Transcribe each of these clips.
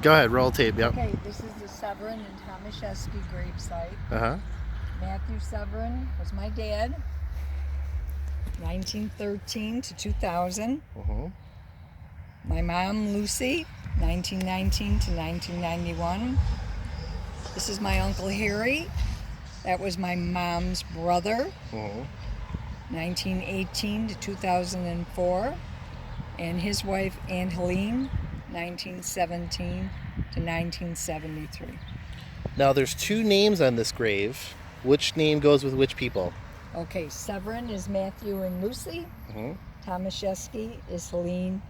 Go ahead, roll tape, yep. Okay, this is the Seweryn and Tomaszewski gravesite. Uh-huh. Matthew Seweryn was my dad, 1913 to 2000. Uh-huh. My mom, Lucy, 1919 to 1991. This is my Uncle Harry. That was my mom's brother, 1918 to 2004. And his wife, Aunt Helene, 1917 to 1973. Now there's two names on this grave. Which name goes with which people? Okay, Seweryn is Matthew and Lucy. Tomaszewski is Helene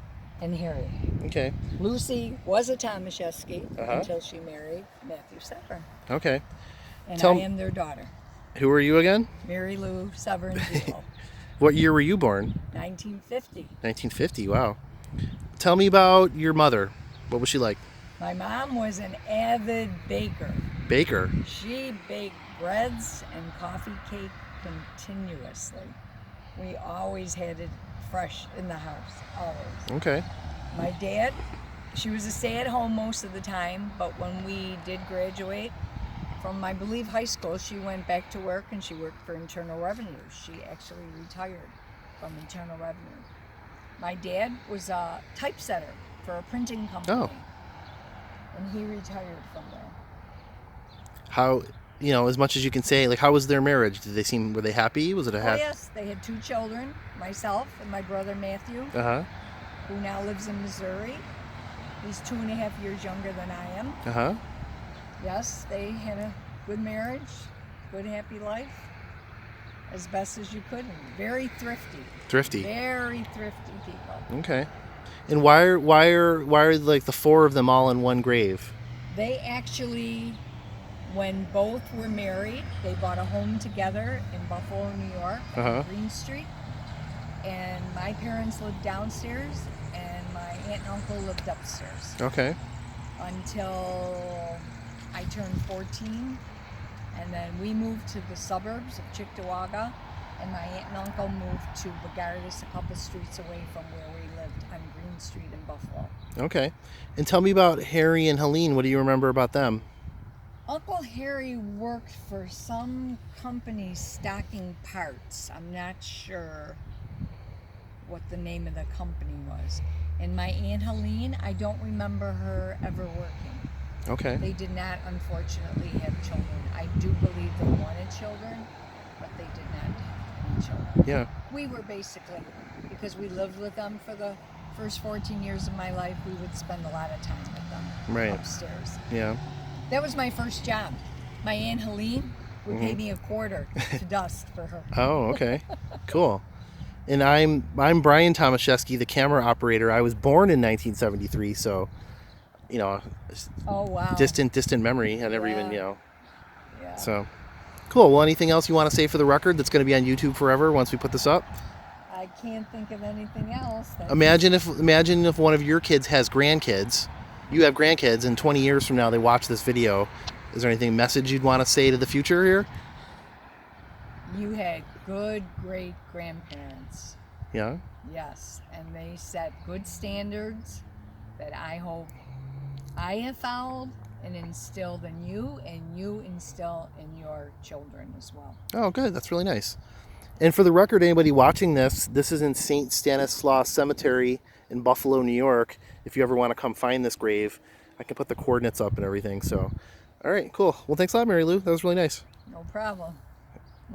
and Harry. Okay. Lucy was a Tomaszewski until she married Matthew Seweryn. Okay. And I am their daughter. Who are you again? Mary Lou Seweryn-Delo. What year were you born? 1950. 1950, wow. Tell me about your mother. What was she like? My mom was an avid baker. Baker? She baked breads and coffee cake continuously. We always had it fresh in the house, always. Okay. My dad, she was a stay-at-home most of the time, but when we did graduate from, I believe, high school, she went back to work and she worked for Internal Revenue. She actually retired from Internal Revenue. My dad was a typesetter for a printing company. Oh. And he retired from there. How, as much as you can say, like, how was their marriage? Were they happy? Was it a happy? Oh, yes. They had 2 children, myself and my brother Matthew, who now lives in Missouri. He's 2.5 years younger than I am. Yes, they had a good marriage, good happy life, as best as you could. Very thrifty. Thrifty. Very thrifty people. Okay. And why are like the 4 of them all in one grave? They actually, when both were married, they bought a home together in Buffalo, New York, on Green Street. And my parents lived downstairs, and my aunt and uncle lived upstairs. Okay. Until I turned 14, and then we moved to the suburbs of Cheektowaga, and my aunt and uncle moved to Bogardus, a couple streets away from where we lived on Green Street in Buffalo. Okay. And tell me about Harry and Helene. What do you remember about them? Uncle Harry worked for some company stocking parts. I'm not sure what the name of the company was. And my Aunt Helene, I don't remember her ever working. Okay. They did not, unfortunately, have children. I do believe they wanted children, but they did not have children. Yeah. We were basically, because we lived with them for the first 14 years of my life, we would spend a lot of time with them upstairs. Yeah. That was my first job. My Aunt Helene would pay me $0.25 to dust for her. Oh, okay. Cool. And I'm Brian Tomaszewski, the camera operator. I was born in 1973, so Oh, wow. distant memory. I never even, Yeah. So cool. Well, anything else you want to say for the record that's going to be on YouTube forever once we put this up? I can't think of anything else. Imagine if one of your kids has grandkids. You have grandkids, and 20 years from now they watch this video. Is there anything message you'd want to say to the future here? You had good, great grandparents. Yeah? Yes, and they set good standards that I hope I have followed and instilled in you, and you instill in your children as well. Oh, good. That's really nice. And for the record, anybody watching this is in St. Stanislaus Cemetery in Buffalo, New York. If you ever want to come find this grave, I can put the coordinates up and everything. So, all right, cool. Well, thanks a lot, Mary Lou. That was really nice. No problem.